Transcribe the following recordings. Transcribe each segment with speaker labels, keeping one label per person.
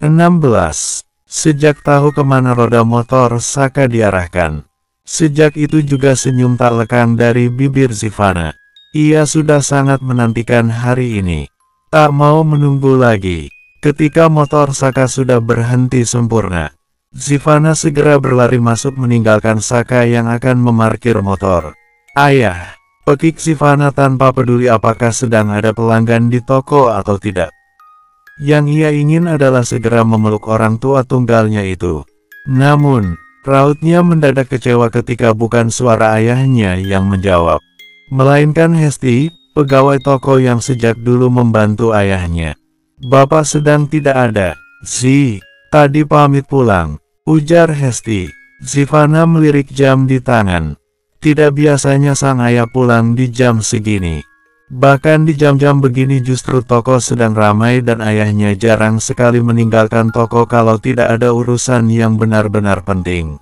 Speaker 1: 16. Sejak tahu kemana roda motor Saka diarahkan, sejak itu juga senyum tak lekang dari bibir Sivana. Ia sudah sangat menantikan hari ini. Tak mau menunggu lagi. Ketika motor Saka sudah berhenti sempurna, Sivana segera berlari masuk meninggalkan Saka yang akan memarkir motor. "Ayah," pekik Sivana tanpa peduli apakah sedang ada pelanggan di toko atau tidak. Yang ia ingin adalah segera memeluk orang tua tunggalnya itu. Namun, rautnya mendadak kecewa ketika bukan suara ayahnya yang menjawab, melainkan Hesti, pegawai toko yang sejak dulu membantu ayahnya. "Bapak sedang tidak ada, Zi. Tadi pamit pulang," ujar Hesti. Sivana melirik jam di tangan. Tidak biasanya sang ayah pulang di jam segini. Bahkan di jam-jam begini justru toko sedang ramai dan ayahnya jarang sekali meninggalkan toko kalau tidak ada urusan yang benar-benar penting.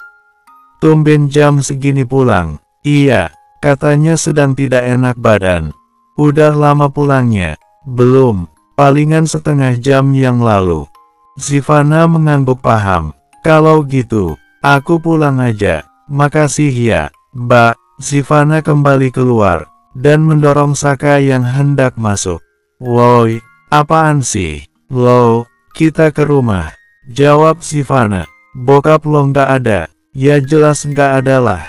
Speaker 1: "Tumben jam segini pulang." "Iya, katanya sedang tidak enak badan." "Udah lama pulangnya?" "Belum, palingan setengah jam yang lalu." Sivana mengangguk paham. "Kalau gitu, aku pulang aja." "Makasih ya, Mbak." Sivana kembali keluar dan mendorong Saka yang hendak masuk. "Woi, apaan sih? Lo, kita ke rumah," jawab Sivana. "Bokap lo nggak ada." "Ya jelas nggak ada lah."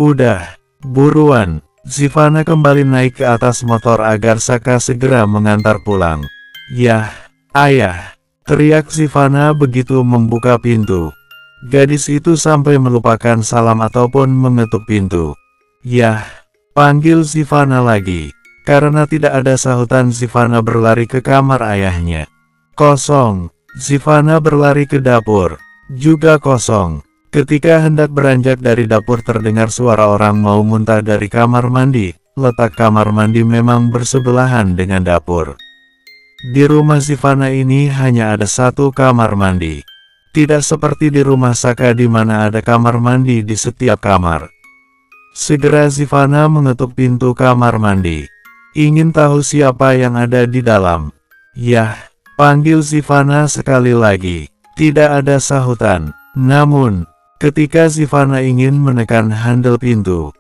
Speaker 1: "Udah, buruan." Sivana kembali naik ke atas motor agar Saka segera mengantar pulang. "Yah, ayah," teriak Sivana begitu membuka pintu. Gadis itu sampai melupakan salam ataupun mengetuk pintu. "Yah," panggil Sivana lagi. Karena tidak ada sahutan, Sivana berlari ke kamar ayahnya. Kosong. Sivana berlari ke dapur. Juga kosong. Ketika hendak beranjak dari dapur terdengar suara orang mau muntah dari kamar mandi. Letak kamar mandi memang bersebelahan dengan dapur. Di rumah Sivana ini hanya ada satu kamar mandi. Tidak seperti di rumah Saka di mana ada kamar mandi di setiap kamar. Segera Sivana mengetuk pintu kamar mandi. Ingin tahu siapa yang ada di dalam. "Yah," panggil Sivana sekali lagi. Tidak ada sahutan. Namun, ketika Sivana ingin menekan handle pintu,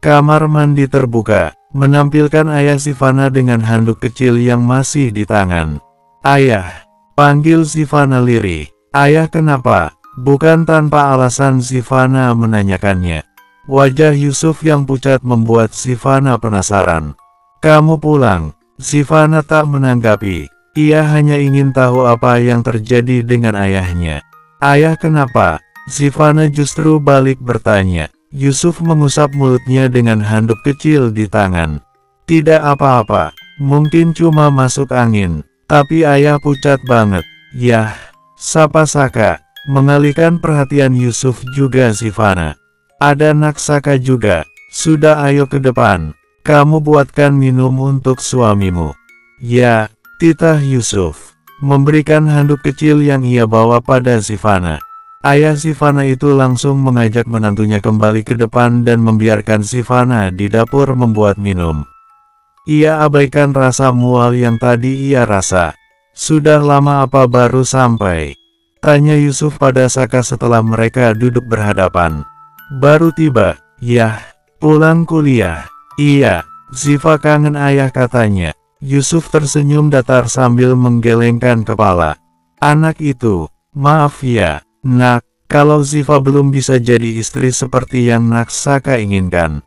Speaker 1: kamar mandi terbuka, menampilkan ayah Sivana dengan handuk kecil yang masih di tangan. "Ayah," panggil Sivana lirih. "Ayah kenapa?" Bukan tanpa alasan Sivana menanyakannya. Wajah Yusuf yang pucat membuat Sivana penasaran. "Kamu pulang?" Sivana tak menanggapi. Ia hanya ingin tahu apa yang terjadi dengan ayahnya. "Ayah kenapa?" Sivana justru balik bertanya. Yusuf mengusap mulutnya dengan handuk kecil di tangan. "Tidak apa-apa, mungkin cuma masuk angin." Tapi ayah pucat banget. "Yah," sapa Saka, mengalihkan perhatian Yusuf juga Sivana. "Ada Nak Saka juga. Sudah, ayo ke depan. Kamu buatkan minum untuk suamimu." "Ya," titah Yusuf, memberikan handuk kecil yang ia bawa pada Sivana. Ayah Sivana itu langsung mengajak menantunya kembali ke depan dan membiarkan Sivana di dapur membuat minum. Ia abaikan rasa mual yang tadi ia rasa. "Sudah lama apa baru sampai?" tanya Yusuf pada Saka setelah mereka duduk berhadapan. "Baru tiba." "Yah, pulang kuliah." "Iya, Ziva kangen ayah," katanya. Yusuf tersenyum datar sambil menggelengkan kepala. "Anak itu, maaf ya, Nak, kalau Ziva belum bisa jadi istri seperti yang Nak Saka inginkan.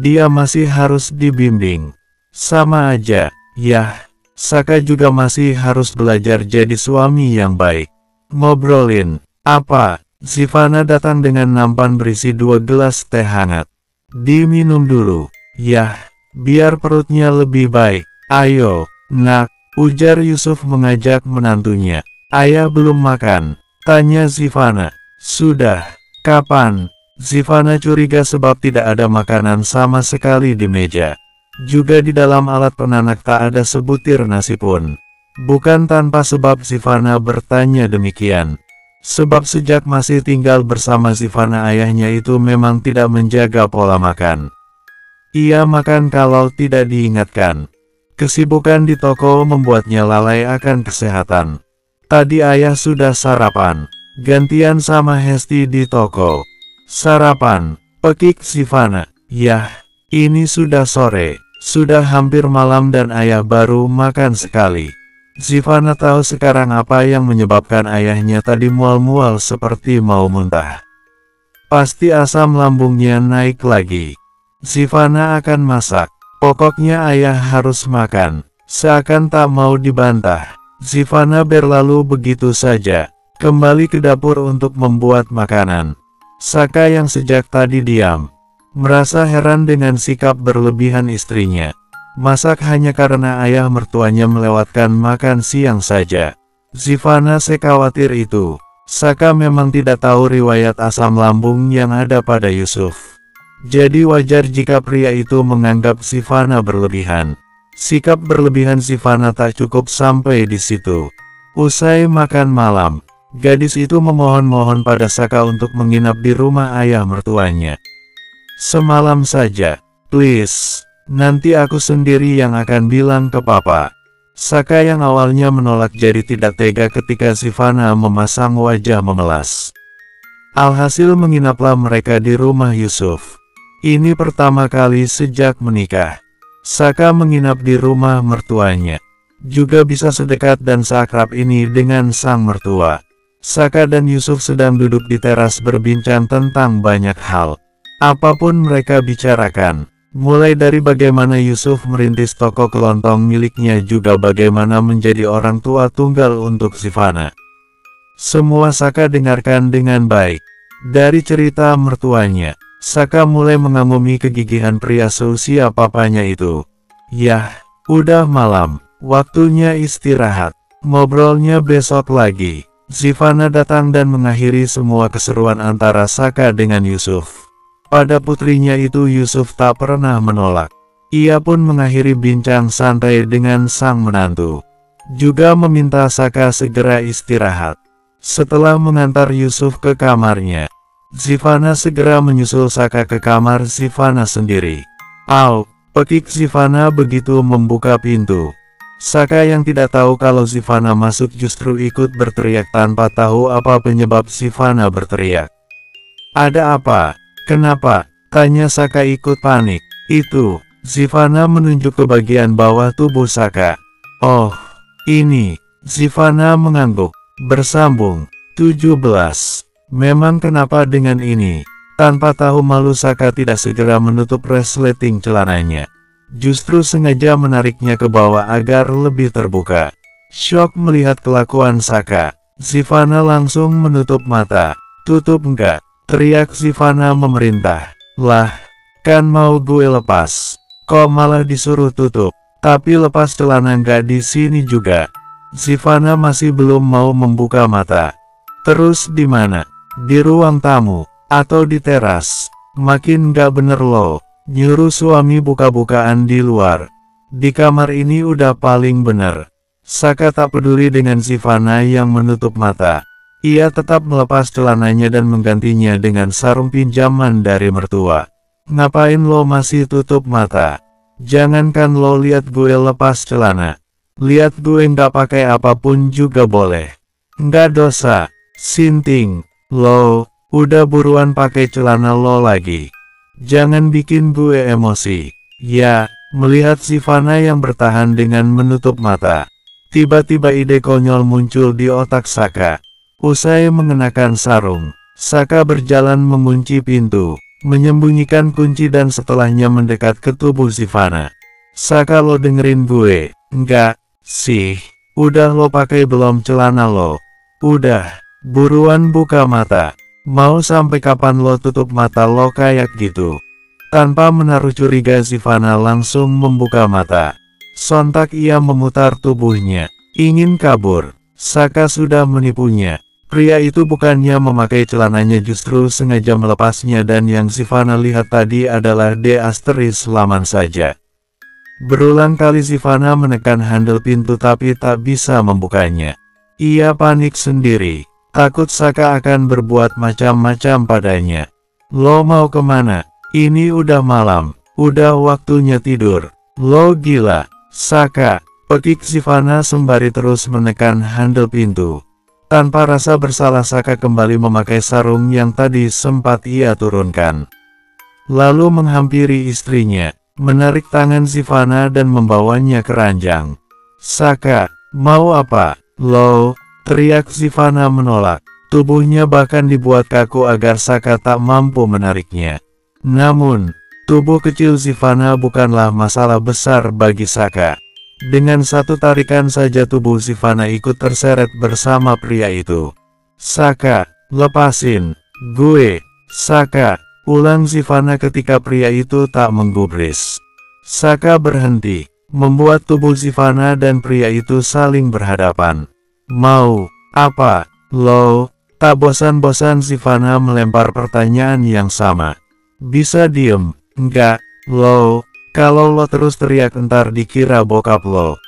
Speaker 1: Dia masih harus dibimbing." "Sama aja." "Yah, Saka juga masih harus belajar jadi suami yang baik." "Ngobrolin apa?" Sivana datang dengan nampan berisi 2 gelas teh hangat. "Diminum dulu." "Yah, biar perutnya lebih baik." "Ayo, Nak," ujar Yusuf mengajak menantunya. "Ayah belum makan?" tanya Sivana. "Sudah." "Kapan?" Sivana curiga sebab tidak ada makanan sama sekali di meja. Juga di dalam alat penanak tak ada sebutir nasi pun. Bukan tanpa sebab Sivana bertanya demikian. Sebab sejak masih tinggal bersama Sivana, ayahnya itu memang tidak menjaga pola makan. Ia makan kalau tidak diingatkan. Kesibukan di toko membuatnya lalai akan kesehatan. Tadi ayah sudah sarapan. Gantian sama Hesti di toko. Sarapan, pekik Sivana. Yah, ini sudah sore. Sudah hampir malam dan ayah baru makan sekali. Sivana tahu sekarang apa yang menyebabkan ayahnya tadi mual-mual seperti mau muntah. Pasti asam lambungnya naik lagi. Sivana akan masak. Pokoknya ayah harus makan. Seakan tak mau dibantah, Sivana berlalu begitu saja, kembali ke dapur untuk membuat makanan. Saka yang sejak tadi diam, merasa heran dengan sikap berlebihan istrinya. Masak hanya karena ayah mertuanya melewatkan makan siang saja. Sivana sekhawatir itu. Saka memang tidak tahu riwayat asam lambung yang ada pada Yusuf. Jadi wajar jika pria itu menganggap Sivana berlebihan. Sikap berlebihan Sivana tak cukup sampai di situ. Usai makan malam, gadis itu memohon-mohon pada Saka untuk menginap di rumah ayah mertuanya. Semalam saja, please, nanti aku sendiri yang akan bilang ke papa. Saka yang awalnya menolak jadi tidak tega ketika Sivana memasang wajah memelas. Alhasil menginaplah mereka di rumah Yusuf. Ini pertama kali sejak menikah. Saka menginap di rumah mertuanya. Juga bisa sedekat dan seakrab ini dengan sang mertua. Saka dan Yusuf sedang duduk di teras berbincang tentang banyak hal. Apapun mereka bicarakan, mulai dari bagaimana Yusuf merintis toko kelontong miliknya juga bagaimana menjadi orang tua tunggal untuk Sivana. Semua Saka dengarkan dengan baik. Dari cerita mertuanya, Saka mulai mengagumi kegigihan pria seusia papanya itu. Yah, udah malam, waktunya istirahat. Ngobrolnya besok lagi. Sivana datang dan mengakhiri semua keseruan antara Saka dengan Yusuf. Pada putrinya itu Yusuf tak pernah menolak. Ia pun mengakhiri bincang santai dengan sang menantu. Juga meminta Saka segera istirahat. Setelah mengantar Yusuf ke kamarnya, Sivana segera menyusul Saka ke kamar Sivana sendiri. Au, pekik Sivana begitu membuka pintu. Saka yang tidak tahu kalau Sivana masuk justru ikut berteriak tanpa tahu apa penyebab Sivana berteriak. Ada apa? Kenapa? Tanya Saka ikut panik. Itu, Sivana menunjuk ke bagian bawah tubuh Saka. Oh, ini, Sivana mengangguk. Bersambung, 17. Memang kenapa dengan ini? Tanpa tahu malu Saka tidak segera menutup resleting celananya. Justru sengaja menariknya ke bawah agar lebih terbuka. Syok melihat kelakuan Saka, Sivana langsung menutup mata. Tutup enggak? Teriak Sivana memerintah. Lah, kan mau gue lepas. Kok malah disuruh tutup? Tapi lepas celana enggak di sini juga. Sivana masih belum mau membuka mata. Terus di mana? Di ruang tamu, atau di teras? Makin gak bener loh, nyuruh suami buka-bukaan di luar. Di kamar ini udah paling bener. Saka tak peduli dengan Sivana yang menutup mata. Ia tetap melepas celananya dan menggantinya dengan sarung pinjaman dari mertua. Ngapain lo masih tutup mata? Jangankan lo lihat gue lepas celana. Lihat gue nggak pakai apapun juga boleh. Nggak dosa, Sinting. Lo, udah buruan pakai celana lo lagi. Jangan bikin gue emosi. Ya, melihat Sivana yang bertahan dengan menutup mata. Tiba-tiba ide konyol muncul di otak Saka. Usai mengenakan sarung, Saka berjalan mengunci pintu, menyembunyikan kunci dan setelahnya mendekat ke tubuh Sivana. Saka, lo dengerin gue? Enggak, sih. Udah lo pakai belum celana lo? Udah. Buruan buka mata. Mau sampai kapan lo tutup mata lo kayak gitu? Tanpa menaruh curiga Sivana langsung membuka mata. Sontak ia memutar tubuhnya, ingin kabur. Saka sudah menipunya. Pria itu bukannya memakai celananya justru sengaja melepasnya dan yang Sivana lihat tadi adalah D** laman saja. Berulang kali Sivana menekan handle pintu tapi tak bisa membukanya. Ia panik sendiri. Takut Saka akan berbuat macam-macam padanya. Lo mau kemana? Ini udah malam. Udah waktunya tidur. Lo gila, Saka. Pekik Sivana sembari terus menekan handle pintu. Tanpa rasa bersalah Saka kembali memakai sarung yang tadi sempat ia turunkan. Lalu menghampiri istrinya, menarik tangan Sivana dan membawanya ke ranjang. "Saka, mau apa, lo?" teriak Sivana menolak. Tubuhnya bahkan dibuat kaku agar Saka tak mampu menariknya. Namun, tubuh kecil Sivana bukanlah masalah besar bagi Saka. Dengan satu tarikan saja tubuh Sivana ikut terseret bersama pria itu. "Saka, lepasin gue." "Saka," ulang Sivana ketika pria itu tak menggubris. Saka berhenti, membuat tubuh Sivana dan pria itu saling berhadapan. "Mau apa, lo?" Tak bosan-bosan Sivana melempar pertanyaan yang sama. "Bisa diem, enggak, lo? Kalau lo terus teriak ntar dikira bokap lo.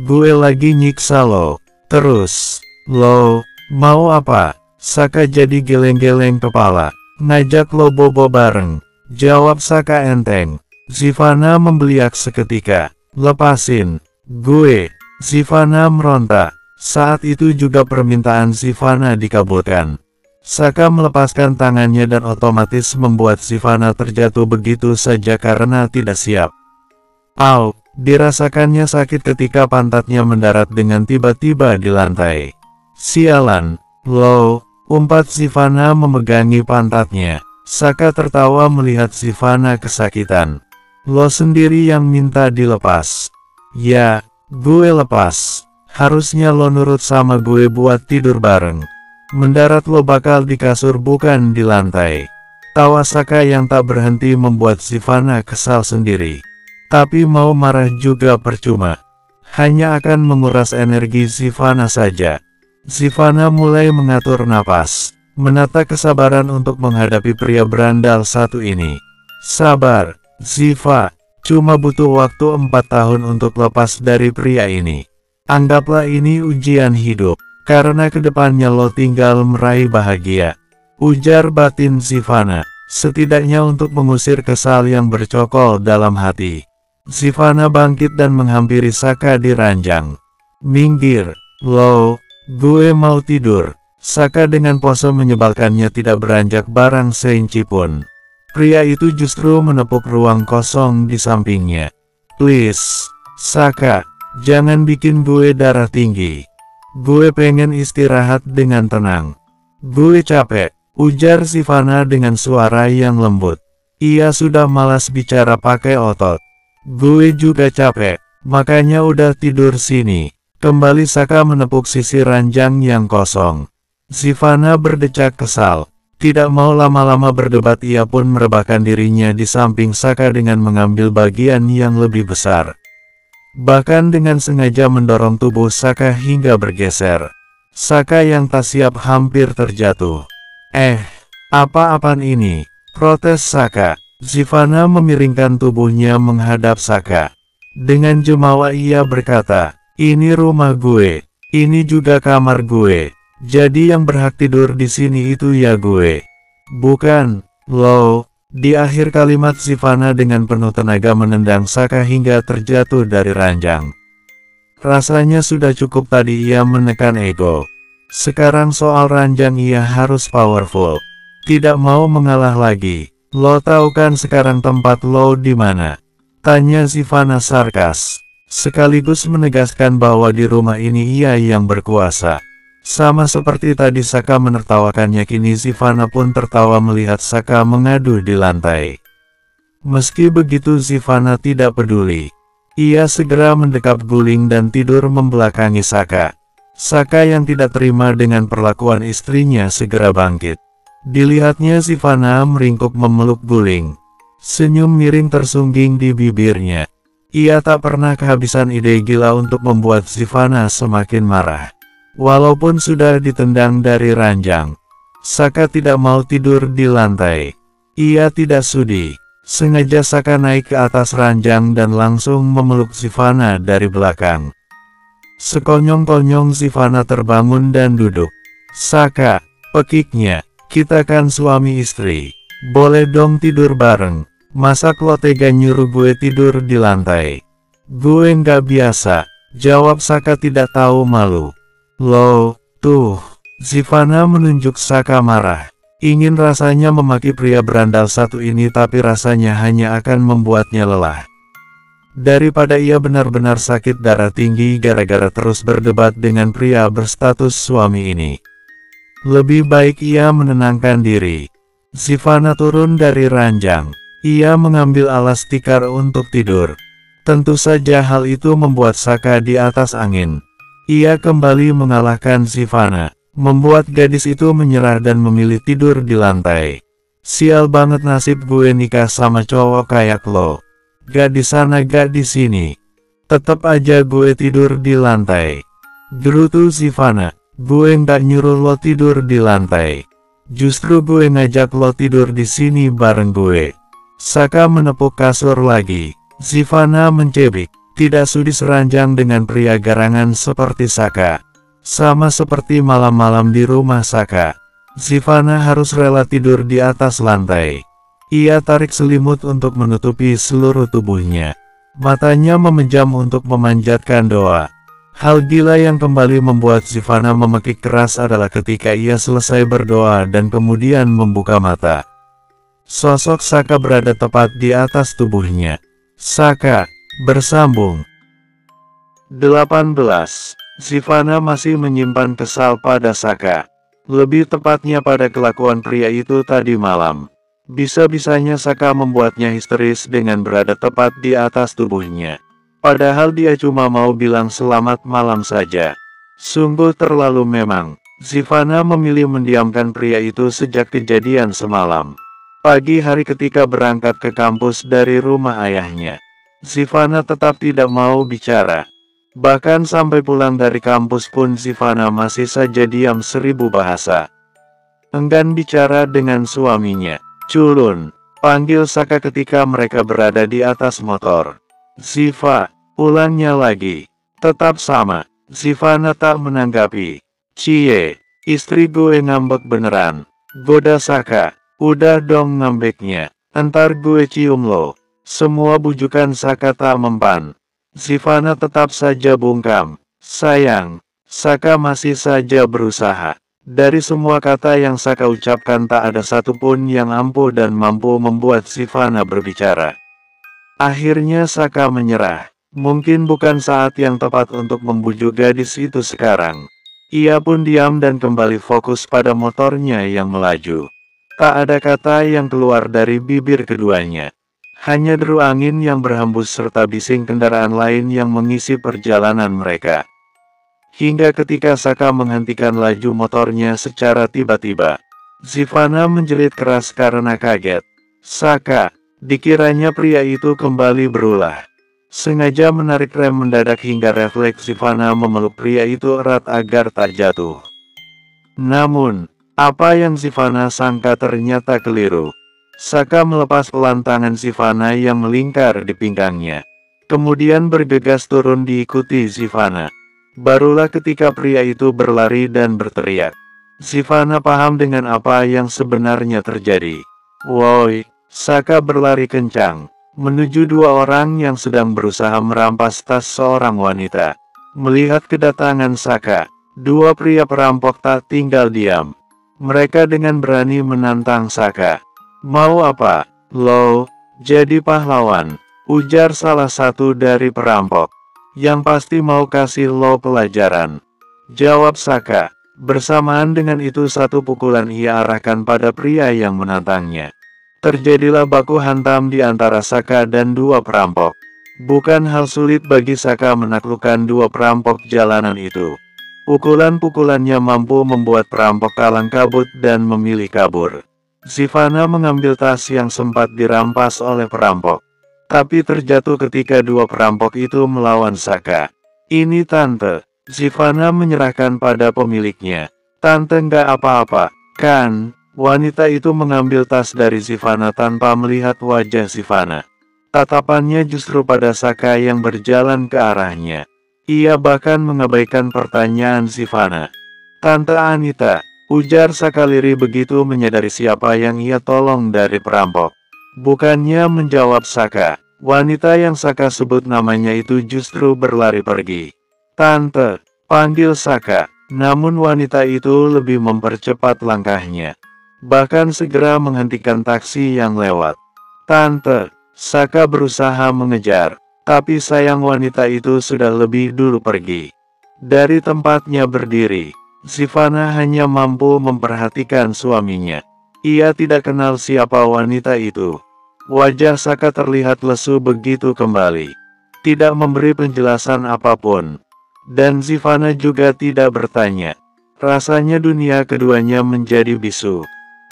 Speaker 1: Gue lagi nyiksa lo. Terus, lo, mau apa?" Saka jadi geleng-geleng kepala. "Ngajak lo bobo bareng," jawab Saka enteng. Sivana membeliak seketika. "Lepasin gue." Sivana meronta. Saat itu juga permintaan Sivana dikabulkan. Saka melepaskan tangannya dan otomatis membuat Sivana terjatuh begitu saja karena tidak siap. Au, dirasakannya sakit ketika pantatnya mendarat dengan tiba-tiba di lantai. "Sialan, lo," umpat Sivana memegangi pantatnya. Saka tertawa melihat Sivana kesakitan. "Lo sendiri yang minta dilepas." "Ya, gue lepas. Harusnya lo nurut sama gue buat tidur bareng. Mendarat lo bakal di kasur bukan di lantai." Tawa Saka yang tak berhenti membuat Sivana kesal sendiri. Tapi mau marah juga percuma. Hanya akan menguras energi Sivana saja. Sivana mulai mengatur napas, menata kesabaran untuk menghadapi pria berandal satu ini. "Sabar, Siva. Cuma butuh waktu 4 tahun untuk lepas dari pria ini. Anggaplah ini ujian hidup, karena kedepannya lo tinggal meraih bahagia," ujar batin Sivana, setidaknya untuk mengusir kesal yang bercokol dalam hati. Sivana bangkit dan menghampiri Saka di ranjang. "Minggir, lo, gue mau tidur." Saka dengan pose menyebalkannya tidak beranjak barang seinci pun. Pria itu justru menepuk ruang kosong di sampingnya. "Please, Saka. Jangan bikin gue darah tinggi. Gue pengen istirahat dengan tenang. Gue capek," ujar Sivana dengan suara yang lembut. Ia sudah malas bicara pakai otot. "Gue juga capek, makanya udah tidur sini." Kembali Saka menepuk sisi ranjang yang kosong. Sivana berdecak kesal. Tidak mau lama-lama berdebat, ia pun merebahkan dirinya di samping Saka dengan mengambil bagian yang lebih besar. Bahkan dengan sengaja mendorong tubuh Saka hingga bergeser. Saka yang tak siap hampir terjatuh. Apa-apaan ini?" protes Saka. Sivana memiringkan tubuhnya menghadap Saka. Dengan jemawa ia berkata, "Ini rumah gue. Ini juga kamar gue. Jadi yang berhak tidur di sini itu ya gue. Bukan lo." Di akhir kalimat Sivana dengan penuh tenaga menendang Saka hingga terjatuh dari ranjang. Rasanya sudah cukup tadi ia menekan ego. Sekarang soal ranjang ia harus powerful. Tidak mau mengalah lagi. "Lo tahu kan sekarang tempat lo di mana?" tanya Sivana sarkas. Sekaligus menegaskan bahwa di rumah ini ia yang berkuasa. Sama seperti tadi Saka menertawakannya, kini Sivana pun tertawa melihat Saka mengadu di lantai. Meski begitu Sivana tidak peduli. Ia segera mendekap guling dan tidur membelakangi Saka. Saka yang tidak terima dengan perlakuan istrinya segera bangkit. Dilihatnya Sivana meringkuk memeluk guling. Senyum miring tersungging di bibirnya. Ia tak pernah kehabisan ide gila untuk membuat Sivana semakin marah. Walaupun sudah ditendang dari ranjang, Saka tidak mau tidur di lantai. Ia tidak sudi. Sengaja Saka naik ke atas ranjang dan langsung memeluk Sivana dari belakang. Sekonyong-konyong Sivana terbangun dan duduk. "Saka," pekiknya, "kita kan suami istri. Boleh dong tidur bareng. Masa lo tega nyuruh gue tidur di lantai?" "Gue nggak biasa," Jawab Saka tidak tahu malu. Loh, tuh. Sivana menunjuk Saka marah. Ingin rasanya memaki pria berandal satu ini tapi rasanya hanya akan membuatnya lelah. Daripada ia benar-benar sakit darah tinggi gara-gara terus berdebat dengan pria berstatus suami ini. Lebih baik ia menenangkan diri. Sivana turun dari ranjang. Ia mengambil alas tikar untuk tidur. Tentu saja hal itu membuat Saka di atas angin. Ia kembali mengalahkan Sivana, membuat gadis itu menyerah dan memilih tidur di lantai. Sial banget nasib gue nikah sama cowok kayak lo. Gak di sana gak di sini. Tetep aja gue tidur di lantai. Gerutu Sivana. Gue nggak nyuruh lo tidur di lantai. Justru gue ngajak lo tidur di sini bareng gue. Saka menepuk kasur lagi. Sivana mencebik. Tidak sudi seranjang dengan pria garangan seperti Saka. Sama seperti malam-malam di rumah Saka. Sivana harus rela tidur di atas lantai. Ia tarik selimut untuk menutupi seluruh tubuhnya. Matanya memejam untuk memanjatkan doa. Hal gila yang kembali membuat Sivana memekik keras adalah ketika ia selesai berdoa dan kemudian membuka mata. Sosok Saka berada tepat di atas tubuhnya. Saka, bersambung. 18. Sivana masih menyimpan kesal pada Saka. Lebih tepatnya pada kelakuan pria itu tadi malam. Bisa-bisanya Saka membuatnya histeris dengan berada tepat di atas tubuhnya. Padahal dia cuma mau bilang selamat malam saja. Sungguh terlalu memang. Sivana memilih mendiamkan pria itu sejak kejadian semalam. Pagi hari ketika berangkat ke kampus dari rumah ayahnya. Sivana tetap tidak mau bicara. Bahkan sampai pulang dari kampus pun Sivana masih saja diam 1000 bahasa. Enggan bicara dengan suaminya. Culun, panggil Saka ketika mereka berada di atas motor. Siva, ulangnya lagi. Tetap sama. Sivana tak menanggapi. Cie, istri gue ngambek beneran. Goda Saka. Udah dong ngambeknya. Entar gue cium lo. Semua bujukan Saka tak mempan. Sivana tetap saja bungkam. Sayang, Saka masih saja berusaha. Dari semua kata yang Saka ucapkan tak ada satupun yang ampuh dan mampu membuat Sivana berbicara. Akhirnya Saka menyerah. Mungkin bukan saat yang tepat untuk membujuk gadis itu sekarang. Ia pun diam dan kembali fokus pada motornya yang melaju. Tak ada kata yang keluar dari bibir keduanya. Hanya deru angin yang berhembus serta bising kendaraan lain yang mengisi perjalanan mereka. Hingga ketika Saka menghentikan laju motornya secara tiba-tiba. Sivana menjerit keras karena kaget. Saka. Dikiranya pria itu kembali berulah. Sengaja menarik rem mendadak hingga refleks Sivana memeluk pria itu erat agar tak jatuh. Namun, apa yang Sivana sangka ternyata keliru. Saka melepas pelan tangan Sivana yang melingkar di pinggangnya. Kemudian bergegas turun diikuti Sivana. Barulah ketika pria itu berlari dan berteriak. Sivana paham dengan apa yang sebenarnya terjadi. Woi! Saka berlari kencang, menuju dua orang yang sedang berusaha merampas tas seorang wanita. Melihat kedatangan Saka, dua pria perampok tak tinggal diam. Mereka dengan berani menantang Saka. Mau apa, lo? Jadi pahlawan, ujar salah satu dari perampok. Yang pasti mau kasih lo pelajaran, jawab Saka. Bersamaan dengan itu satu pukulan ia arahkan pada pria yang menantangnya. Terjadilah baku hantam di antara Saka dan dua perampok. Bukan hal sulit bagi Saka menaklukkan dua perampok jalanan itu. Pukulan-pukulannya mampu membuat perampok kalang kabut dan memilih kabur. Sivana mengambil tas yang sempat dirampas oleh perampok. Tapi terjatuh ketika dua perampok itu melawan Saka. Ini tante. Sivana menyerahkan pada pemiliknya. Tante nggak apa-apa, kan? Wanita itu mengambil tas dari Sivana tanpa melihat wajah Sivana. Tatapannya justru pada Saka yang berjalan ke arahnya. Ia bahkan mengabaikan pertanyaan Sivana. Tante Anita, ujar Saka lirih begitu menyadari siapa yang ia tolong dari perampok. Bukannya menjawab Saka, wanita yang Saka sebut namanya itu justru berlari pergi. "Tante," panggil Saka. Namun wanita itu lebih mempercepat langkahnya. Bahkan segera menghentikan taksi yang lewat. "Tante," Saka berusaha mengejar. Tapi sayang wanita itu sudah lebih dulu pergi. Dari tempatnya berdiri, Sivana hanya mampu memperhatikan suaminya. Ia tidak kenal siapa wanita itu. Wajah Saka terlihat lesu begitu kembali. Tidak memberi penjelasan apapun. Dan Sivana juga tidak bertanya. Rasanya dunia keduanya menjadi bisu.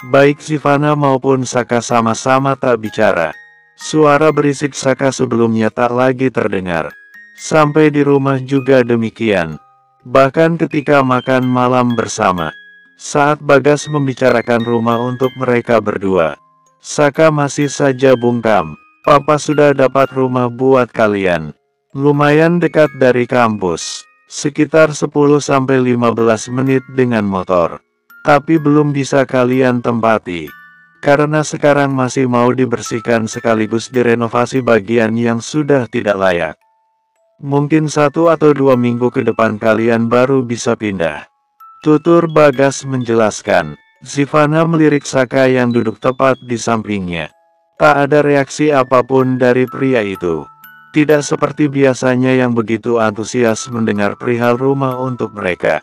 Speaker 1: Baik Sivana maupun Saka sama-sama tak bicara. Suara berisik Saka sebelumnya tak lagi terdengar. Sampai di rumah juga demikian. Bahkan ketika makan malam bersama. Saat Bagas membicarakan rumah untuk mereka berdua. Saka masih saja bungkam. "Papa sudah dapat rumah buat kalian. Lumayan dekat dari kampus. Sekitar 10-15 menit dengan motor. Tapi belum bisa kalian tempati. Karena sekarang masih mau dibersihkan sekaligus direnovasi bagian yang sudah tidak layak. Mungkin 1 atau 2 minggu ke depan kalian baru bisa pindah," tutur Bagas menjelaskan. Sivana melirik Saka yang duduk tepat di sampingnya. Tak ada reaksi apapun dari pria itu. Tidak seperti biasanya yang begitu antusias mendengar perihal rumah untuk mereka.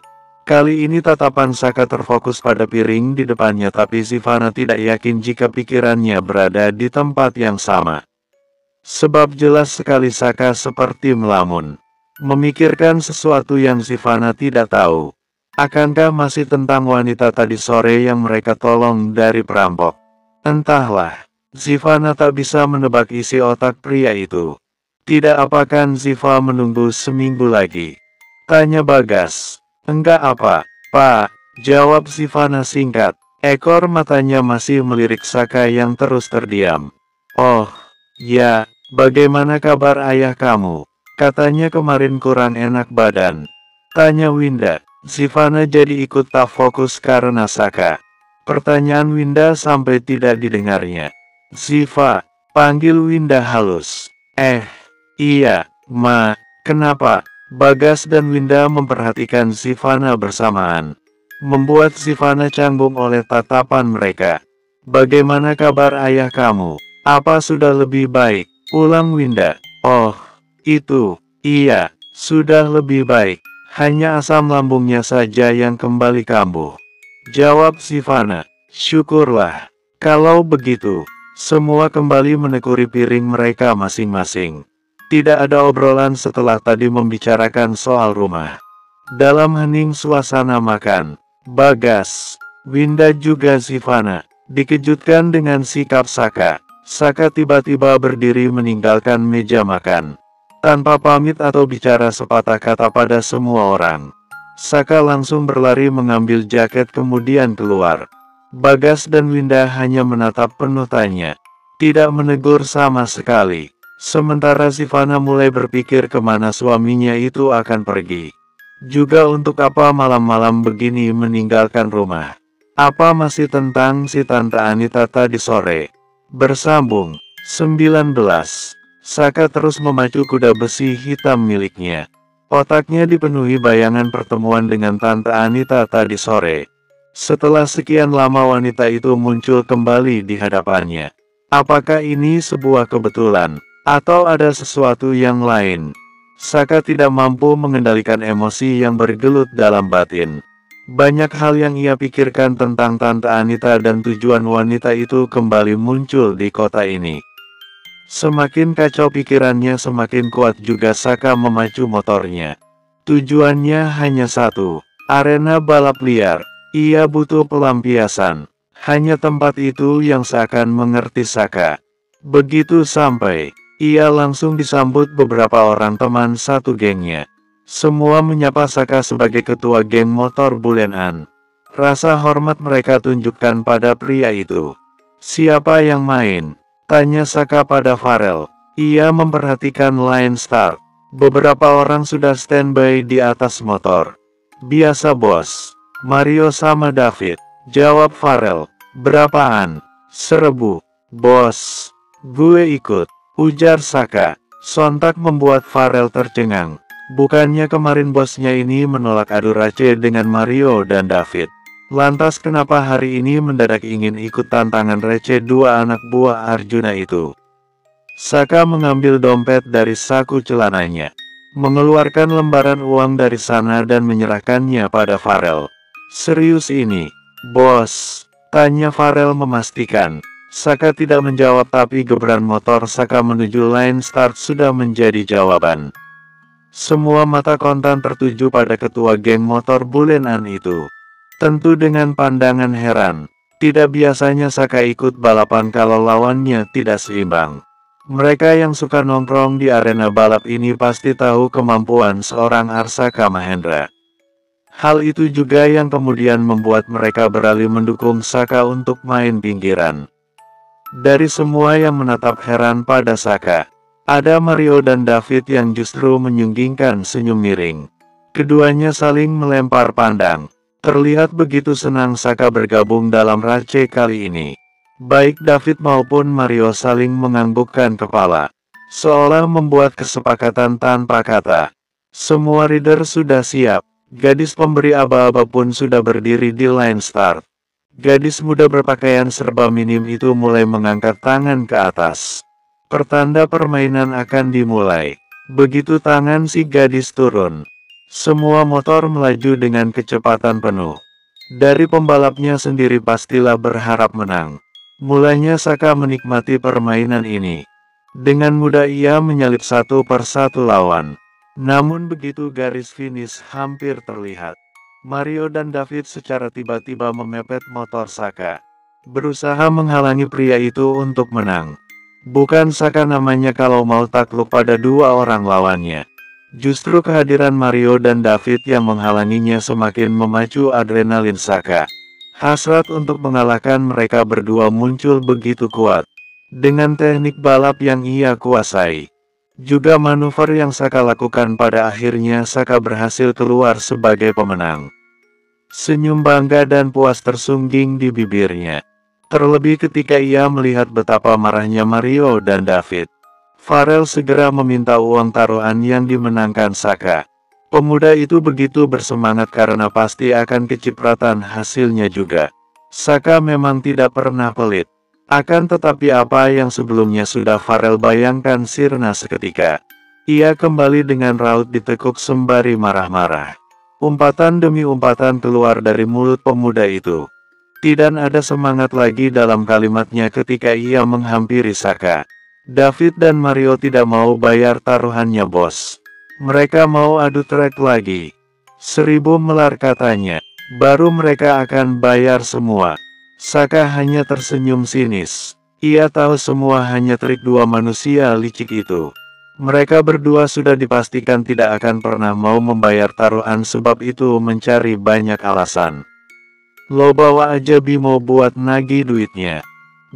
Speaker 1: Kali ini tatapan Saka terfokus pada piring di depannya, tapi Sivana tidak yakin jika pikirannya berada di tempat yang sama. Sebab jelas sekali Saka seperti melamun. Memikirkan sesuatu yang Sivana tidak tahu. Akankah masih tentang wanita tadi sore yang mereka tolong dari perampok? Entahlah. Sivana tak bisa menebak isi otak pria itu. "Tidak apakan Ziva menunggu seminggu lagi?" tanya Bagas. "Enggak apa, Pak," jawab Sivana singkat. Ekor matanya masih melirik Saka yang terus terdiam. "Oh, ya, bagaimana kabar ayah kamu? Katanya kemarin kurang enak badan," tanya Winda. Sivana jadi ikut tak fokus karena Saka. Pertanyaan Winda sampai tidak didengarnya. "Ziva," panggil Winda halus. Iya, Ma, kenapa?" Bagas dan Winda memperhatikan Sivana bersamaan. Membuat Sivana canggung oleh tatapan mereka. "Bagaimana kabar ayah kamu? Apa sudah lebih baik?" ulang Winda. "Oh, itu, iya, sudah lebih baik. Hanya asam lambungnya saja yang kembali kambuh," jawab Sivana. "Syukurlah. Kalau begitu." Semua kembali menekuri piring mereka masing-masing. Tidak ada obrolan setelah tadi membicarakan soal rumah. Dalam hening suasana makan, Bagas, Winda juga Sivana dikejutkan dengan sikap Saka. Saka tiba-tiba berdiri meninggalkan meja makan. Tanpa pamit atau bicara sepatah kata pada semua orang. Saka langsung berlari mengambil jaket kemudian keluar. Bagas dan Winda hanya menatap penuh tanya. Tidak menegur sama sekali. Sementara Sivana mulai berpikir kemana suaminya itu akan pergi. Juga untuk apa malam-malam begini meninggalkan rumah. Apa masih tentang si Tante Anita tadi sore? Bersambung 19. Saka terus memacu kuda besi hitam miliknya. Otaknya dipenuhi bayangan pertemuan dengan Tante Anita tadi sore. Setelah sekian lama wanita itu muncul kembali di hadapannya. Apakah ini sebuah kebetulan? Atau ada sesuatu yang lain? Saka tidak mampu mengendalikan emosi yang bergelut dalam batin. Banyak hal yang ia pikirkan tentang Tante Anita dan tujuan wanita itu kembali muncul di kota ini. Semakin kacau pikirannya, semakin kuat juga Saka memacu motornya. Tujuannya hanya satu, arena balap liar. Ia butuh pelampiasan. Hanya tempat itu yang seakan mengerti Saka. Begitu sampai, ia langsung disambut beberapa orang teman satu gengnya. Semua menyapa Saka sebagai ketua geng motor Bulenan. Rasa hormat mereka tunjukkan pada pria itu. "Siapa yang main?" tanya Saka pada Farel. Ia memperhatikan line start. Beberapa orang sudah standby di atas motor. "Biasa bos, Mario sama David," jawab Farel. "Berapaan?" "1000, bos." "Gue ikut," ujar Saka. Sontak membuat Farel tercengang. Bukannya kemarin bosnya ini menolak adu race dengan Mario dan David. Lantas kenapa hari ini mendadak ingin ikut tantangan receh dua anak buah Arjuna itu? Saka mengambil dompet dari saku celananya, mengeluarkan lembaran uang dari sana dan menyerahkannya pada Farel. Serius ini, bos? Tanya Farel memastikan. Saka tidak menjawab tapi gebran motor Saka menuju line start sudah menjadi jawaban. Semua mata kontan tertuju pada ketua geng motor bulenan itu. Tentu dengan pandangan heran. Tidak biasanya Saka ikut balapan kalau lawannya tidak seimbang. Mereka yang suka nongkrong di arena balap ini pasti tahu kemampuan seorang Arsaka Mahendra. Hal itu juga yang kemudian membuat mereka beralih mendukung Saka untuk main pinggiran. Dari semua yang menatap heran pada Saka, ada Mario dan David yang justru menyunggingkan senyum miring. Keduanya saling melempar pandang. Terlihat begitu senang Saka bergabung dalam race kali ini. Baik David maupun Mario saling menganggukkan kepala, seolah membuat kesepakatan tanpa kata. Semua rider sudah siap. Gadis pemberi aba-aba pun sudah berdiri di line start. Gadis muda berpakaian serba minim itu mulai mengangkat tangan ke atas. Pertanda permainan akan dimulai. Begitu tangan si gadis turun, semua motor melaju dengan kecepatan penuh. Dari pembalapnya sendiri pastilah berharap menang. Mulanya Saka menikmati permainan ini. Dengan mudah ia menyalip satu persatu lawan. Namun begitu garis finish hampir terlihat, Mario dan David secara tiba-tiba memepet motor Saka, berusaha menghalangi pria itu untuk menang. Bukan Saka namanya kalau mau takluk pada dua orang lawannya. Justru kehadiran Mario dan David yang menghalanginya semakin memacu adrenalin Saka. Hasrat untuk mengalahkan mereka berdua muncul begitu kuat. Dengan teknik balap yang ia kuasai, juga manuver yang Saka lakukan, pada akhirnya Saka berhasil keluar sebagai pemenang. Senyum bangga dan puas tersungging di bibirnya. Terlebih ketika ia melihat betapa marahnya Mario dan David. Farel segera meminta uang taruhan yang dimenangkan Saka. Pemuda itu begitu bersemangat karena pasti akan kecipratan hasilnya juga. Saka memang tidak pernah pelit. Akan tetapi apa yang sebelumnya sudah Farel bayangkan sirna seketika. Ia kembali dengan raut ditekuk sembari marah-marah. Umpatan demi umpatan keluar dari mulut pemuda itu. Tidak ada semangat lagi dalam kalimatnya ketika ia menghampiri Saka. David dan Mario tidak mau bayar taruhannya bos. Mereka mau adu trek lagi. 1000 melar katanya. Baru mereka akan bayar semua. Saka hanya tersenyum sinis. Ia tahu semua hanya trik dua manusia licik itu. Mereka berdua sudah dipastikan tidak akan pernah mau membayar taruhan sebab itu mencari banyak alasan. Lo bawa aja Bimo buat nagih duitnya.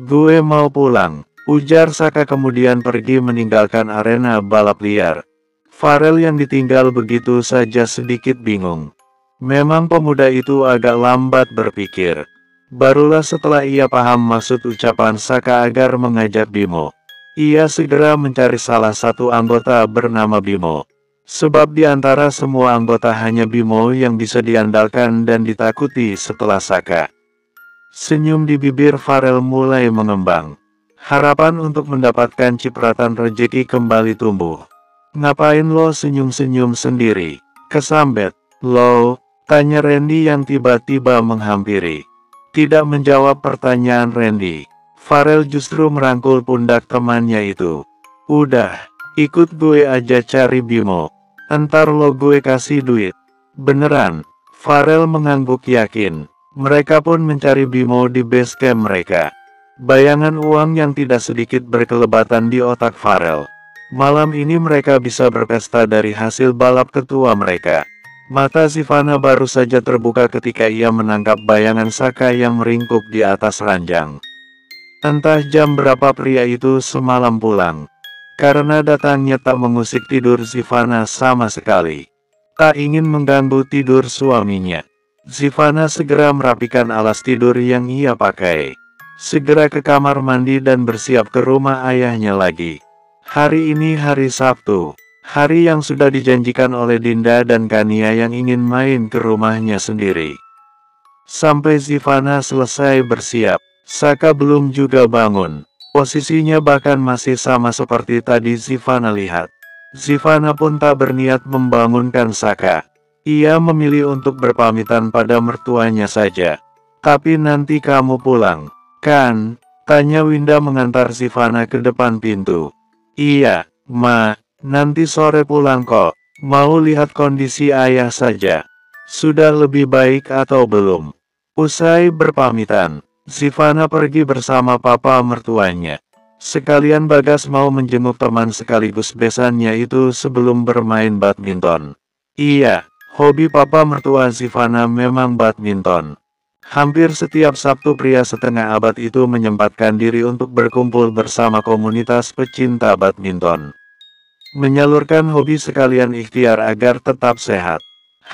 Speaker 1: Gue mau pulang, ujar Saka kemudian pergi meninggalkan arena balap liar. Farel yang ditinggal begitu saja sedikit bingung. Memang pemuda itu agak lambat berpikir. Barulah setelah ia paham maksud ucapan Saka agar mengajak Bimo, ia segera mencari salah satu anggota bernama Bimo. Sebab di antara semua anggota hanya Bimo yang bisa diandalkan dan ditakuti setelah Saka. Senyum di bibir Farel mulai mengembang. Harapan untuk mendapatkan cipratan rejeki kembali tumbuh. Ngapain lo senyum-senyum sendiri? Kesambet, lo? Tanya Randy yang tiba-tiba menghampiri. Tidak menjawab pertanyaan Randy, Farel justru merangkul pundak temannya itu. Udah, ikut gue aja cari Bimo. Entar lo gue kasih duit. Beneran? Farel mengangguk yakin. Mereka pun mencari Bimo di base camp mereka. Bayangan uang yang tidak sedikit berkelebatan di otak Farel. Malam ini mereka bisa berpesta dari hasil balap ketua mereka. Mata Sivana baru saja terbuka ketika ia menangkap bayangan Saka yang meringkuk di atas ranjang. Entah jam berapa pria itu semalam pulang. Karena datangnya tak mengusik tidur Sivana sama sekali. Tak ingin mengganggu tidur suaminya, Sivana segera merapikan alas tidur yang ia pakai. Segera ke kamar mandi dan bersiap ke rumah ayahnya lagi. Hari ini hari Sabtu. Hari yang sudah dijanjikan oleh Dinda dan Kania yang ingin main ke rumahnya sendiri. Sampai Zivanna selesai bersiap, Saka belum juga bangun. Posisinya bahkan masih sama seperti tadi Zivanna lihat. Zivanna pun tak berniat membangunkan Saka. Ia memilih untuk berpamitan pada mertuanya saja. Tapi nanti kamu pulang, kan? Tanya Winda mengantar Zivanna ke depan pintu. Iya, Ma, nanti sore pulang kok. Mau lihat kondisi ayah saja. Sudah lebih baik atau belum? Usai berpamitan, Zivanna pergi bersama papa mertuanya. Sekalian Bagas mau menjenguk teman sekaligus besannya itu sebelum bermain badminton. Iya, hobi papa mertua Zivanna memang badminton. Hampir setiap Sabtu pria setengah abad itu menyempatkan diri untuk berkumpul bersama komunitas pecinta badminton. Menyalurkan hobi sekalian ikhtiar agar tetap sehat.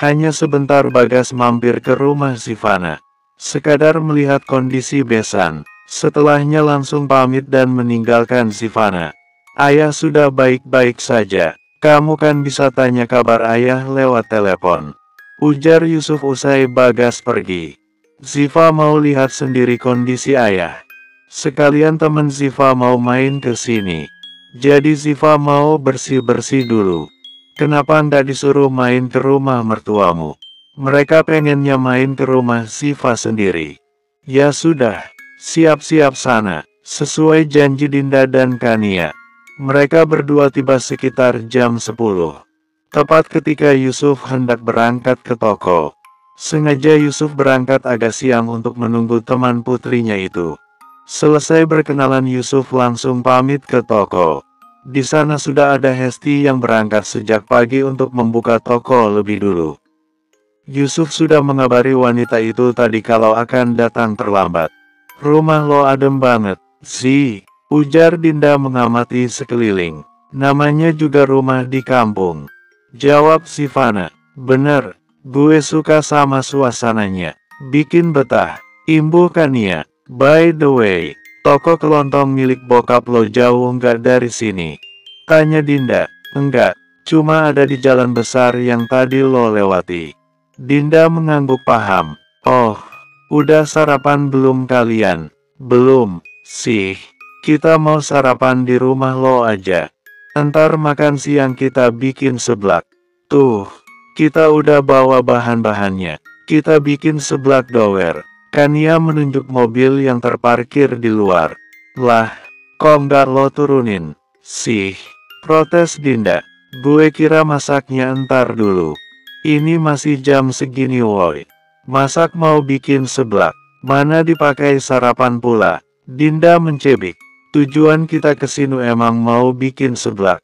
Speaker 1: Hanya sebentar Bagas mampir ke rumah Zivanna. Sekadar melihat kondisi besan, setelahnya langsung pamit dan meninggalkan Zivanna. Ayah sudah baik-baik saja, kamu kan bisa tanya kabar ayah lewat telepon. Ujar Yusuf usai Bagas pergi. Ziva mau lihat sendiri kondisi ayah. Sekalian teman Ziva mau main ke sini. Jadi Ziva mau bersih-bersih dulu. Kenapa nggak disuruh main ke rumah mertuamu? Mereka pengennya main ke rumah Ziva sendiri. Ya sudah, siap-siap sana, sesuai janji Dinda dan Kania. Mereka berdua tiba sekitar jam 10. Tepat ketika Yusuf hendak berangkat ke toko. Sengaja Yusuf berangkat agak siang untuk menunggu teman putrinya itu. Selesai berkenalan Yusuf langsung pamit ke toko. Di sana sudah ada Hesti yang berangkat sejak pagi untuk membuka toko lebih dulu. Yusuf sudah mengabari wanita itu tadi kalau akan datang terlambat. Rumah lo adem banget, sih, ujar Dinda mengamati sekeliling. Namanya juga rumah di kampung. Jawab Zivanna, bener, gue suka sama suasananya. Bikin betah, imbuh Kania. By the way, toko kelontong milik bokap lo jauh nggak dari sini? Tanya Dinda. Enggak, cuma ada di jalan besar yang tadi lo lewati. Dinda mengangguk paham. Oh, udah sarapan belum kalian? Belum, sih. Kita mau sarapan di rumah lo aja. Entar makan siang kita bikin seblak. Tuh, kita udah bawa bahan-bahannya. Kita bikin seblak dower. Kania menunjuk mobil yang terparkir di luar. Lah, kok nggak lo turunin? Sih, protes Dinda. Gue kira masaknya entar dulu. Ini masih jam segini woi. Masak mau bikin seblak. Mana dipakai sarapan pula. Dinda mencebik. Tujuan kita kesini emang mau bikin seblak.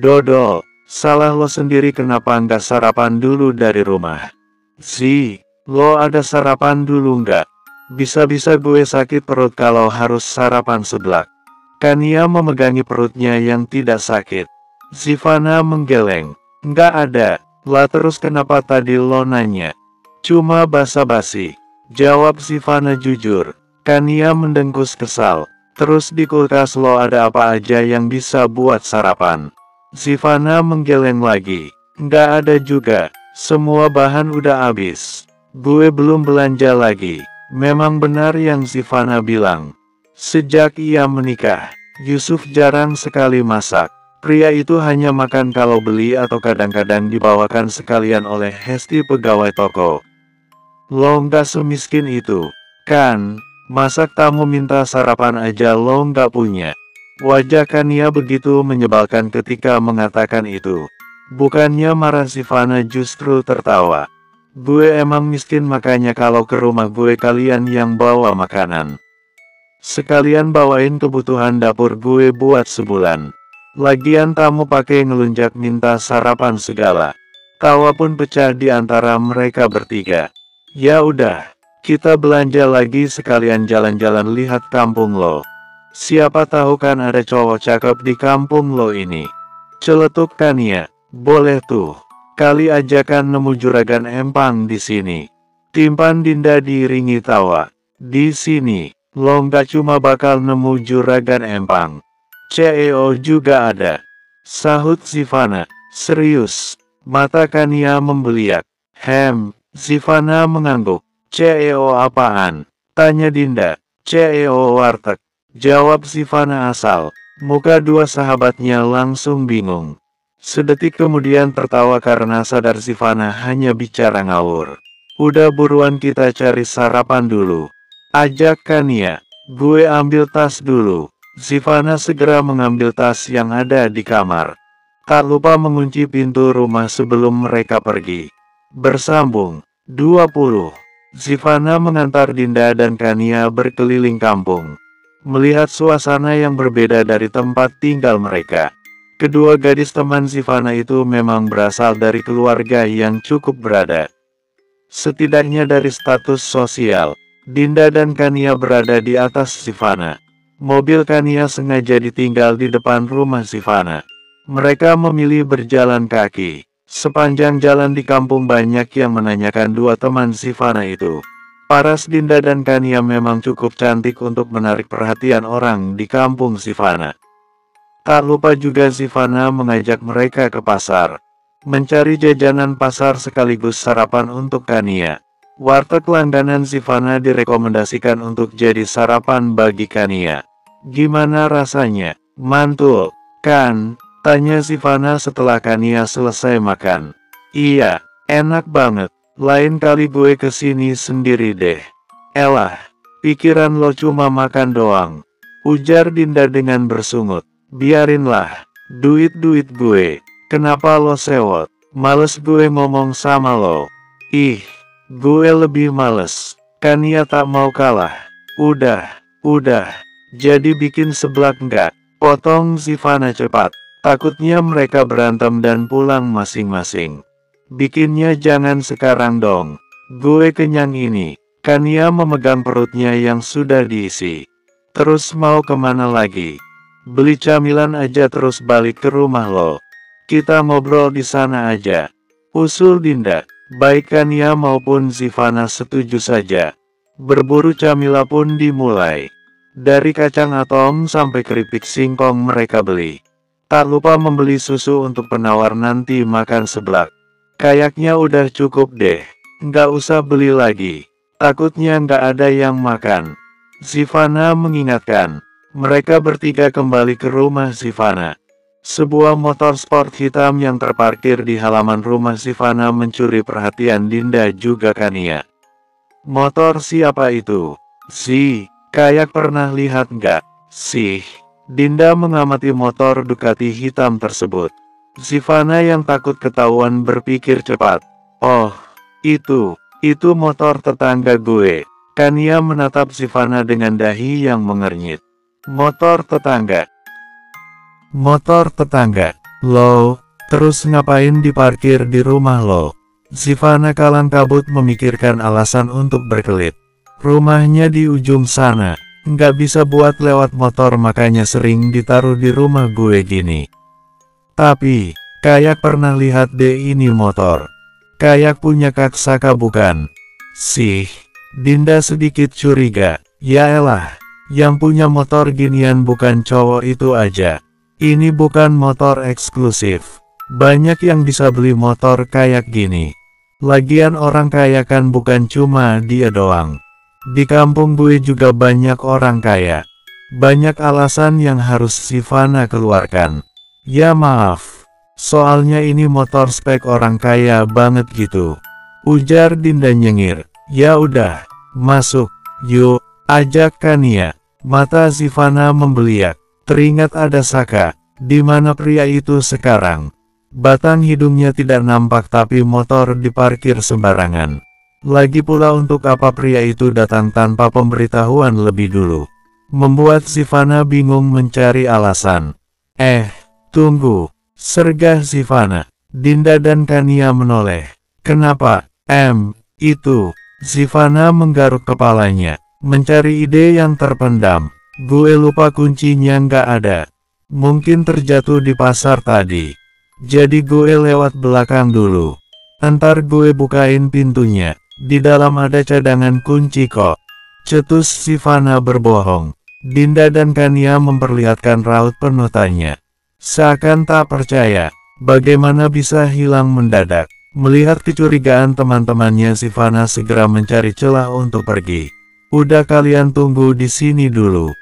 Speaker 1: Dodol, salah lo sendiri kenapa nggak sarapan dulu dari rumah? Sih, lo ada sarapan dulu nggak? Bisa-bisa gue sakit perut kalau harus sarapan seblak. Kania memegangi perutnya yang tidak sakit. Zivanna menggeleng. Nggak ada. Lah terus kenapa tadi lo nanya? Cuma basa-basi. Jawab Zivanna jujur. Kania mendengkus kesal. Terus di kulkas lo ada apa aja yang bisa buat sarapan? Zivanna menggeleng lagi. Nggak ada juga. Semua bahan udah habis. Gue belum belanja lagi. Memang benar yang Zivanna bilang. Sejak ia menikah, Yusuf jarang sekali masak. Pria itu hanya makan kalau beli atau kadang-kadang dibawakan sekalian oleh Hesti pegawai toko. Lo nggak semiskin itu, kan? Masak tamu minta sarapan aja lo nggak punya. Wajah Kania begitu menyebalkan ketika mengatakan itu. Bukannya marah Zivanna justru tertawa. Gue emang miskin makanya kalau ke rumah gue kalian yang bawa makanan. Sekalian bawain kebutuhan dapur gue buat sebulan. Lagian tamu pakai ngelunjak minta sarapan segala. Tawa pun pecah di antara mereka bertiga. Ya udah, kita belanja lagi sekalian jalan-jalan lihat kampung lo. Siapa tahu kan ada cowok cakep di kampung lo ini. Celetuk Kania, boleh tuh. Kali aja kan nemu juragan empang di sini. Timpan Dinda diiringi tawa. Di sini, lo nggak cuma bakal nemu juragan empang. CEO juga ada. Sahut Zivanna. Serius? Mata Kania membeliak. Sivana mengangguk. CEO apaan? Tanya Dinda. CEO warteg. Jawab Sivana asal. Muka dua sahabatnya langsung bingung. Sedetik kemudian tertawa karena sadar Sivana hanya bicara ngawur. Udah buruan kita cari sarapan dulu. Ajak Kania. Gue ambil tas dulu. Sivana segera mengambil tas yang ada di kamar. Tak lupa mengunci pintu rumah sebelum mereka pergi. Bersambung 20. Sivana mengantar Dinda dan Kania berkeliling kampung. Melihat suasana yang berbeda dari tempat tinggal mereka. Kedua gadis teman Sivana itu memang berasal dari keluarga yang cukup berada. Setidaknya dari status sosial, Dinda dan Kania berada di atas Sivana. Mobil Kania sengaja ditinggal di depan rumah Sivana. Mereka memilih berjalan kaki. Sepanjang jalan di kampung banyak yang menanyakan dua teman Sivana itu. Paras Dinda dan Kania memang cukup cantik untuk menarik perhatian orang di kampung Sivana. Tak lupa juga Sivana mengajak mereka ke pasar. Mencari jajanan pasar sekaligus sarapan untuk Kania. Warteg langganan Sivana direkomendasikan untuk jadi sarapan bagi Kania. Gimana rasanya? Mantul, kan? Tanya Sivana setelah Kania selesai makan. Iya, enak banget. Lain kali gue kesini sendiri deh. Elah, pikiran lo cuma makan doang. Ujar Dinda dengan bersungut. Biarinlah, duit-duit gue. Kenapa lo sewot? Males gue ngomong sama lo. Ih, gue lebih males. Kania tak mau kalah. Udah. Jadi bikin seblak enggak? Potong Sivana cepat. Takutnya mereka berantem dan pulang masing-masing. Bikinnya jangan sekarang dong. Gue kenyang ini. Kania memegang perutnya yang sudah diisi. Terus mau kemana lagi? Beli camilan aja terus balik ke rumah lo. Kita ngobrol di sana aja. Usul Dinda. Baik Kania maupun Sivana setuju saja. Berburu camilan pun dimulai. Dari kacang atom sampai keripik singkong mereka beli. Tak lupa membeli susu untuk penawar nanti makan seblak. Kayaknya udah cukup deh. Nggak usah beli lagi. Takutnya nggak ada yang makan. Sivana mengingatkan. Mereka bertiga kembali ke rumah Sivana. Sebuah motor sport hitam yang terparkir di halaman rumah Sivana mencuri perhatian Dinda juga Kania. Motor siapa itu? Kayak pernah lihat nggak? Dinda mengamati motor Ducati hitam tersebut. Sivana yang takut ketahuan berpikir cepat. Oh, itu motor tetangga gue. Kania menatap Sivana dengan dahi yang mengernyit. Motor tetangga. Lo, terus ngapain diparkir di rumah lo? Sivana kalang kabut memikirkan alasan untuk berkelit. Rumahnya di ujung sana. Nggak bisa buat lewat motor makanya sering ditaruh di rumah gue gini. Tapi, kayak pernah lihat deh ini motor. Kayak punya Kak Saka bukan? Dinda sedikit curiga. Ya elah, yang punya motor ginian bukan cowok itu aja. Ini bukan motor eksklusif. Banyak yang bisa beli motor kayak gini. Lagian orang kaya kan bukan cuma dia doang. Di kampung gue juga banyak orang kaya. Banyak alasan yang harus Sivana keluarkan. Ya maaf, soalnya ini motor spek orang kaya banget gitu. Ujar Dinda nyengir. Ya udah, masuk, yuk, ajak Kania. Mata Sivana membeliak. Teringat ada Saka. Di mana pria itu sekarang? Batang hidungnya tidak nampak tapi motor diparkir sembarangan. Lagi pula untuk apa pria itu datang tanpa pemberitahuan lebih dulu. Membuat Sivana bingung mencari alasan. Tunggu. Sergah Sivana. Dinda dan Kania menoleh. Kenapa? Itu. Sivana menggaruk kepalanya. Mencari ide yang terpendam. Gue lupa kuncinya nggak ada. Mungkin terjatuh di pasar tadi. Jadi gue lewat belakang dulu. Ntar gue bukain pintunya. Di dalam ada cadangan kunci kok. Cetus Sivana berbohong. Dinda dan Kania memperlihatkan raut penuh tanya. Seakan tak percaya. Bagaimana bisa hilang mendadak? Melihat kecurigaan teman-temannya, Sivana segera mencari celah untuk pergi. Udah, kalian tunggu di sini dulu.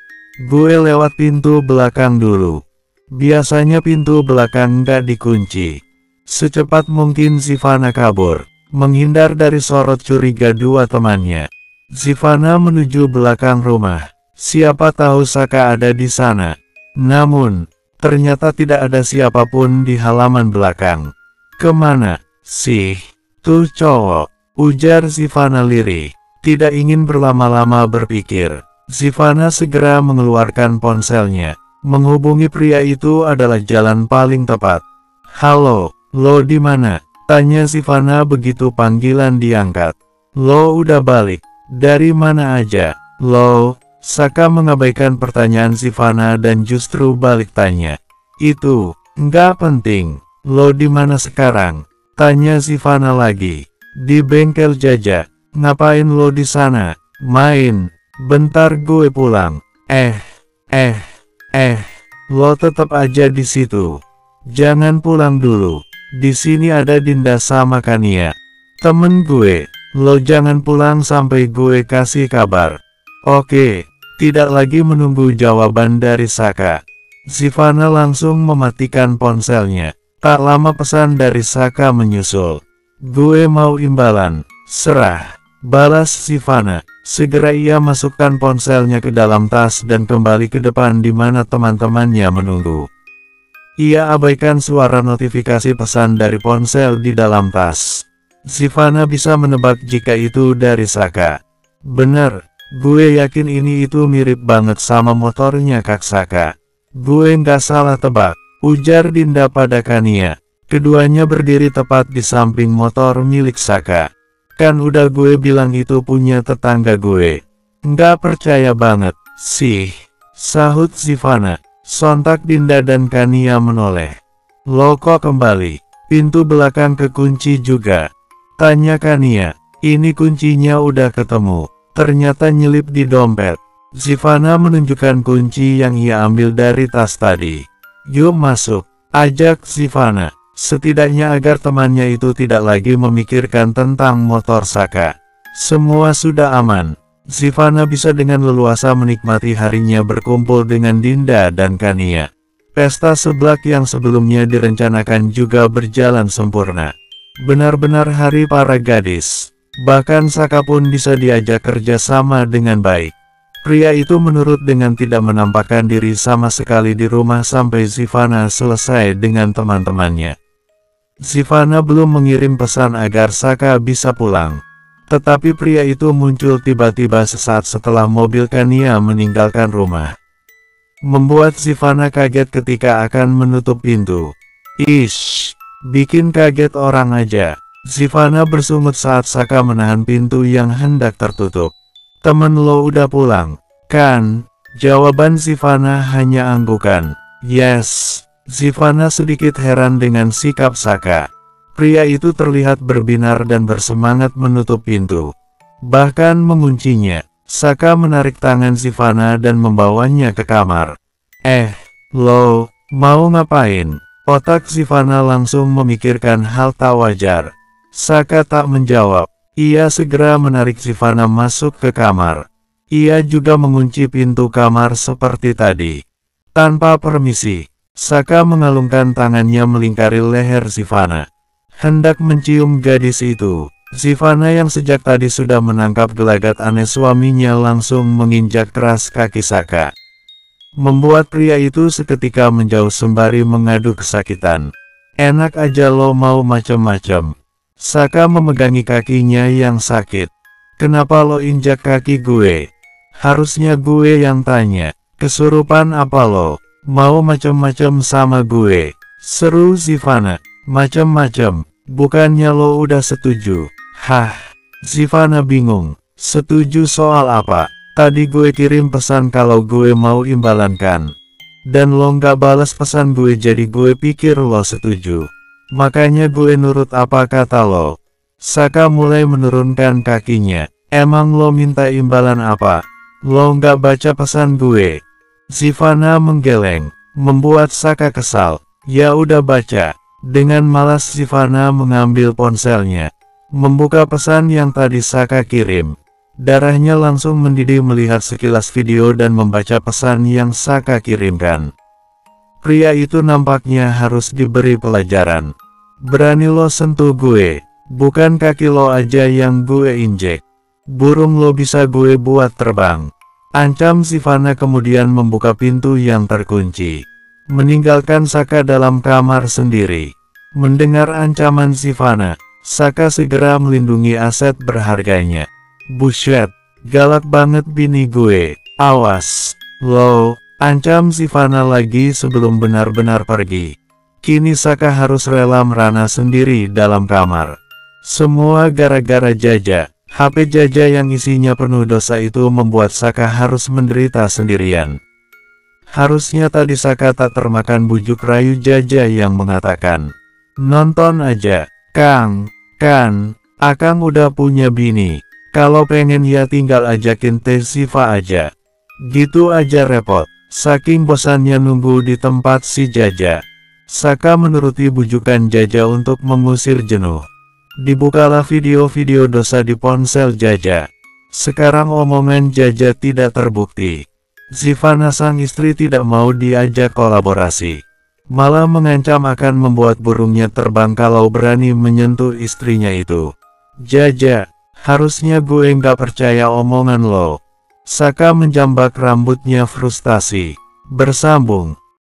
Speaker 1: Gue lewat pintu belakang dulu. Biasanya pintu belakang nggak dikunci. Secepat mungkin Sivana kabur, menghindar dari sorot curiga dua temannya. Sivana menuju belakang rumah. Siapa tahu Saka ada di sana. Namun, ternyata tidak ada siapapun di halaman belakang. Kemana sih tuh cowok? Ujar Sivana lirih. Tidak ingin berlama-lama berpikir, Sivana segera mengeluarkan ponselnya. Menghubungi pria itu adalah jalan paling tepat. Halo, lo di mana? Tanya Sivana begitu panggilan diangkat. Lo udah balik? Dari mana aja? Lo? Saka mengabaikan pertanyaan Sivana dan justru balik tanya. Itu, nggak penting. Lo di mana sekarang? Tanya Sivana lagi. Di bengkel Jaja. Ngapain lo di sana? Main. Bentar gue pulang. Lo tetap aja di situ. Jangan pulang dulu. Di sini ada Dinda sama Kania, temen gue. Lo jangan pulang sampai gue kasih kabar. Oke. Tidak lagi menunggu jawaban dari Saka, Sivana langsung mematikan ponselnya. Tak lama pesan dari Saka menyusul. Gue mau imbalan. Serah. Balas Sivana. Segera ia masukkan ponselnya ke dalam tas dan kembali ke depan di mana teman-temannya menunggu. Ia abaikan suara notifikasi pesan dari ponsel di dalam tas. Sivana bisa menebak jika itu dari Saka. Bener, gue yakin ini itu mirip banget sama motornya Kak Saka. Gue nggak salah tebak, ujar Dinda pada Kania. Keduanya berdiri tepat di samping motor milik Saka. Kan udah gue bilang itu punya tetangga gue. Nggak percaya banget sih, sahut Sivana. Sontak Dinda dan Kania menoleh. Lo kok kembali? Pintu belakang kekunci juga? Tanya Kania. Ini kuncinya udah ketemu. Ternyata nyelip di dompet. Sivana menunjukkan kunci yang ia ambil dari tas tadi. Yuk masuk, ajak Sivana. Setidaknya agar temannya itu tidak lagi memikirkan tentang motor Saka. Semua sudah aman. Sivana bisa dengan leluasa menikmati harinya berkumpul dengan Dinda dan Kania. Pesta seblak yang sebelumnya direncanakan juga berjalan sempurna. Benar-benar hari para gadis. Bahkan Saka pun bisa diajak kerja sama dengan baik. Pria itu menurut dengan tidak menampakkan diri sama sekali di rumah sampai Sivana selesai dengan teman-temannya. Sivana belum mengirim pesan agar Saka bisa pulang. Tetapi pria itu muncul tiba-tiba sesaat setelah mobil Kania meninggalkan rumah. Membuat Sivana kaget ketika akan menutup pintu. Ish, bikin kaget orang aja. Sivana bersungut saat Saka menahan pintu yang hendak tertutup. Temen lo udah pulang, kan? Jawaban Sivana hanya anggukan. Yes. Sivana sedikit heran dengan sikap Saka. Pria itu terlihat berbinar dan bersemangat menutup pintu. Bahkan menguncinya. Saka menarik tangan Sivana dan membawanya ke kamar. Lo, mau ngapain? Otak Sivana langsung memikirkan hal tak wajar. Saka tak menjawab. Ia segera menarik Sivana masuk ke kamar. Ia juga mengunci pintu kamar seperti tadi. Tanpa permisi, Saka mengalungkan tangannya melingkari leher Sivana. Hendak mencium gadis itu. Sivana yang sejak tadi sudah menangkap gelagat aneh suaminya langsung menginjak keras kaki Saka. Membuat pria itu seketika menjauh sembari mengadu kesakitan. Enak aja lo mau macem-macem. Saka memegangi kakinya yang sakit. Kenapa lo injak kaki gue? Harusnya gue yang tanya. Kesurupan apa lo? Mau macem-macem sama gue? Seru Sivana. Macem-macem. Bukannya lo udah setuju? Hah? Sivana bingung. Setuju soal apa? Tadi gue kirim pesan kalau gue mau imbalan kan? Dan lo nggak balas pesan gue, jadi gue pikir lo setuju. Makanya gue nurut apa kata lo. Saka mulai menurunkan kakinya. Emang lo minta imbalan apa? Lo nggak baca pesan gue? Sivana menggeleng, membuat Saka kesal. Ya udah baca. Dengan malas Sivana mengambil ponselnya, membuka pesan yang tadi Saka kirim. Darahnya langsung mendidih melihat sekilas video dan membaca pesan yang Saka kirimkan. Pria itu nampaknya harus diberi pelajaran. Berani lo sentuh gue, bukan kaki lo aja yang gue injek. Burung lo bisa gue buat terbang. Ancam Sivana kemudian membuka pintu yang terkunci, meninggalkan Saka dalam kamar sendiri. Mendengar ancaman Sivana, Saka segera melindungi aset berharganya. Buset, galak banget bini gue, awas, lo, ancam Sivana lagi sebelum benar-benar pergi. Kini Saka harus rela merana sendiri dalam kamar. Semua gara-gara Jaja. HP Jaja yang isinya penuh dosa itu membuat Saka harus menderita sendirian. Harusnya tadi Saka tak termakan bujuk rayu Jaja yang mengatakan, "Nonton aja, Kang, kan, Akang udah punya bini. Kalau pengen ya tinggal ajakin Teh Siva aja." Gitu aja repot. Saking bosannya nunggu di tempat si Jaja, Saka menuruti bujukan Jaja untuk mengusir jenuh. Dibukalah video-video dosa di ponsel Jaja. Sekarang omongan Jaja tidak terbukti. Sivana sang istri tidak mau diajak kolaborasi, malah mengancam akan membuat burungnya terbang kalau berani menyentuh istrinya itu. Jaja, harusnya gue nggak percaya omongan lo. Saka menjambak rambutnya frustasi. Bersambung.